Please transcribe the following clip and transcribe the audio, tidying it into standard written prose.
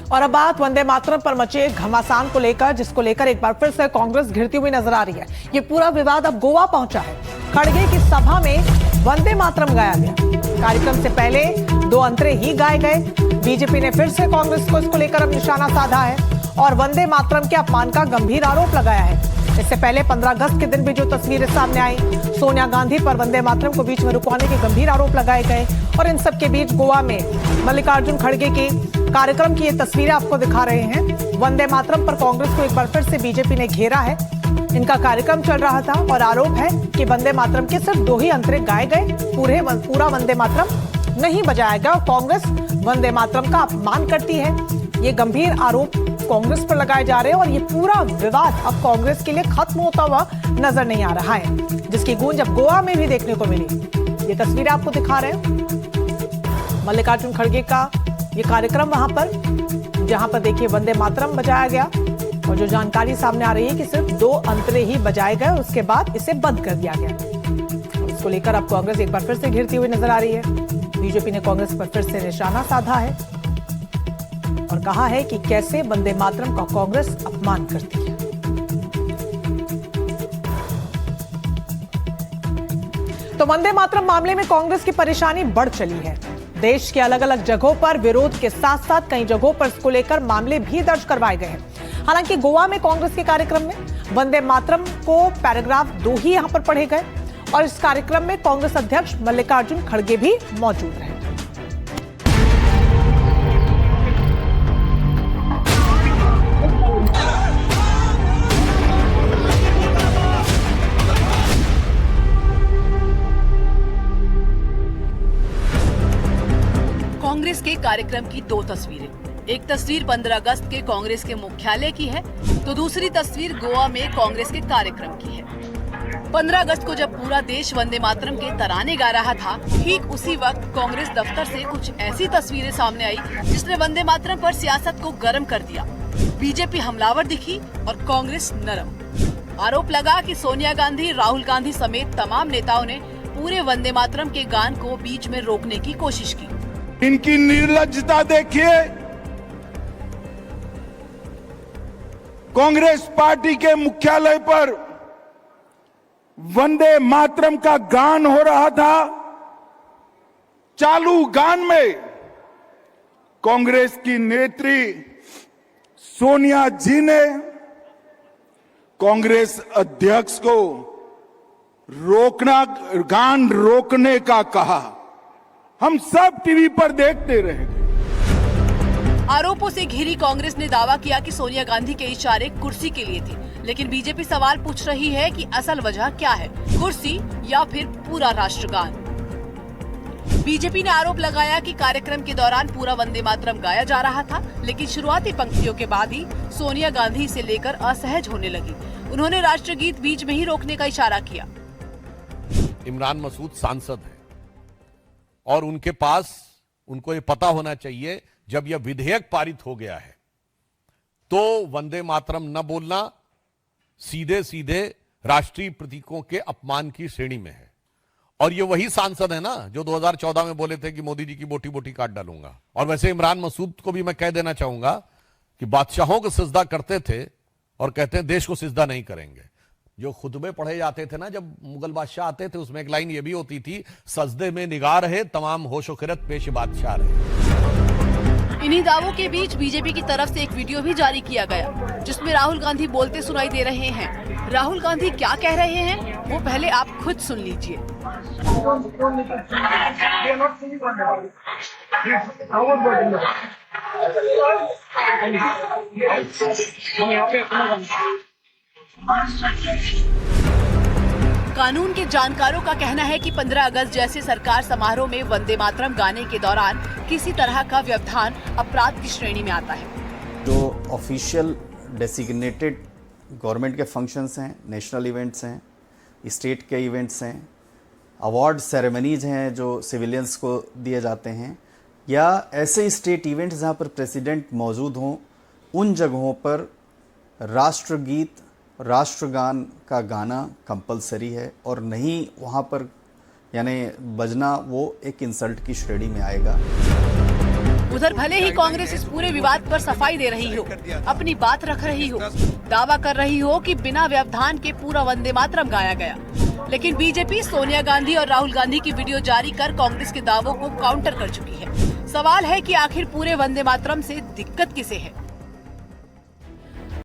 और अब बात वंदे मातरम पर मचे घमासान को लेकर, जिसको लेकर एक बार फिर से कांग्रेस घिरती हुई नजर आ रही है। ये पूरा विवाद अब गोवा पहुंचा है। खड़गे की सभा में वंदे मातरम गाया गया। कार्यक्रम से पहले 2 अंतरे ही गाए गए। बीजेपी ने फिर से कांग्रेस को इसको लेकर अब निशाना साधा है और वंदे मातरम के अपमान का गंभीर आरोप लगाया है। इससे पहले 15 अगस्त के दिन भी जो तस्वीरें सामने आई, सोनिया गांधी पर वंदे मातरम को बीच में रुकवाने के गंभीर आरोप लगाए गए। और इन सब के बीच गोवा में मल्लिकार्जुन खड़गे के कार्यक्रम की ये तस्वीरें आपको दिखा रहे हैं। वंदे मातरम पर कांग्रेस को एक बार फिर से बीजेपी ने घेरा है। इनका कार्यक्रम चल रहा था और आरोप है कि वंदे मातरम के सिर्फ 2 ही अंतरे गाए गए, पूरा वंदे मातरम नहीं बजाया गया और कांग्रेस वंदे मातरम का अपमान करती है। ये गंभीर आरोप कांग्रेस पर लगाए जा रहे हैं और ये पूरा विवाद अब कांग्रेस के लिए खत्म होता हुआ नजर नहीं आ रहा है, जिसकी गूंज अब गोवा में भी देखने को मिली। ये तस्वीरें आपको दिखा रहे हैं मल्लिकार्जुन खड़गे का ये कार्यक्रम वहां पर, जहां पर देखिए वंदे मातरम बजाया गया और जो जानकारी सामने आ रही है कि सिर्फ 2 अंतरे ही बजाए गए, उसके बाद इसे बंद कर दिया गया। इसको लेकर अब कांग्रेस एक बार फिर से घिरती हुई नजर आ रही है। बीजेपी ने कांग्रेस पर फिर से निशाना साधा है और कहा है कि कैसे वंदे मातरम का कांग्रेस अपमान करती है। तो वंदे मातरम मामले में कांग्रेस की परेशानी बढ़ चली है। देश के अलग अलग जगहों पर विरोध के साथ साथ कई जगहों पर इसको लेकर मामले भी दर्ज करवाए गए हैं। हालांकि गोवा में कांग्रेस के कार्यक्रम में वंदे मातरम को पैराग्राफ 2 ही यहां पर पढ़े गए और इस कार्यक्रम में कांग्रेस अध्यक्ष मल्लिकार्जुन खड़गे भी मौजूद रहे। कांग्रेस के कार्यक्रम की 2 तस्वीरें। एक तस्वीर 15 अगस्त के कांग्रेस के मुख्यालय की है तो दूसरी तस्वीर गोवा में कांग्रेस के कार्यक्रम की है। 15 अगस्त को जब पूरा देश वंदे मातरम के तराने गा रहा था, ठीक उसी वक्त कांग्रेस दफ्तर से कुछ ऐसी तस्वीरें सामने आई जिसने वंदे मातरम पर सियासत को गर्म कर दिया। बीजेपी हमलावर दिखी और कांग्रेस नरम। आरोप लगा कि सोनिया गांधी, राहुल गांधी समेत तमाम नेताओं ने पूरे वंदे मातरम के गान को बीच में रोकने की कोशिश की। इनकी निर्लज्जता देखिए। कांग्रेस पार्टी के मुख्यालय पर वंदे मातरम का गान हो रहा था। चालू गान में कांग्रेस की नेत्री सोनिया जी ने कांग्रेस अध्यक्ष को गान रोकने का कहा। हम सब टीवी पर देखते रहे। आरोपों से घिरी कांग्रेस ने दावा किया कि सोनिया गांधी के इशारे कुर्सी के लिए थे, लेकिन बीजेपी सवाल पूछ रही है कि असल वजह क्या है, कुर्सी या फिर पूरा राष्ट्रगान। बीजेपी ने आरोप लगाया कि कार्यक्रम के दौरान पूरा वंदे मातरम गाया जा रहा था, लेकिन शुरुआती पंक्तियों के बाद ही सोनिया गांधी इसे लेकर असहज होने लगी। उन्होंने राष्ट्रगीत बीच में ही रोकने का इशारा किया। इमरान मसूद सांसद है और उनके पास, उनको ये पता होना चाहिए जब यह विधेयक पारित हो गया है तो वंदे मातरम न बोलना सीधे सीधे राष्ट्रीय प्रतीकों के अपमान की श्रेणी में है। और ये वही सांसद है ना जो 2014 में बोले थे कि मोदी जी की बोटी बोटी काट डालूंगा। और वैसे इमरान मसूद को भी मैं कह देना चाहूंगा कि बादशाहों को सिजदा करते थे और कहते हैं देश को सिजदा नहीं करेंगे। जो खुतबे पढ़े जाते थे ना जब मुगल बादशाह आते थे, उसमें एक लाइन ये भी होती थी, सजदे में निगाह रहे तमाम होशो खिरत पेश बादशाह रहे। इन्हीं दावों के बीच बीजेपी की तरफ से एक वीडियो भी जारी किया गया जिसमें राहुल गांधी बोलते सुनाई दे रहे हैं। राहुल गांधी क्या कह रहे हैं वो पहले आप खुद सुन लीजिए। कानून के जानकारों का कहना है कि 15 अगस्त जैसे सरकार समारोह में वंदे मातरम गाने के दौरान किसी तरह का व्यवधान अपराध की श्रेणी में आता है। जो ऑफिशियल डेसिग्नेटेड गवर्नमेंट के फंक्शंस हैं, नेशनल इवेंट्स हैं, स्टेट के इवेंट्स हैं, अवार्ड सेरेमनीज हैं जो सिविलियंस को दिए जाते हैं, या ऐसे स्टेट इवेंट्स जहाँ पर प्रेसिडेंट मौजूद हों, उन जगहों पर राष्ट्रगीत, राष्ट्रगान का गाना कंपलसरी है और नहीं वहाँ पर यानी बजना वो एक इंसल्ट की श्रेणी में आएगा। उधर भले ही कांग्रेस इस पूरे विवाद पर सफाई दे रही हो, अपनी बात रख रही हो, दावा कर रही हो कि बिना व्यवधान के पूरा वंदे मातरम गाया गया, लेकिन बीजेपी सोनिया गांधी और राहुल गांधी की वीडियो जारी कर कांग्रेस के दावों को काउंटर कर चुकी है। सवाल है कि आखिर पूरे वंदे मातरम से दिक्कत किसे है?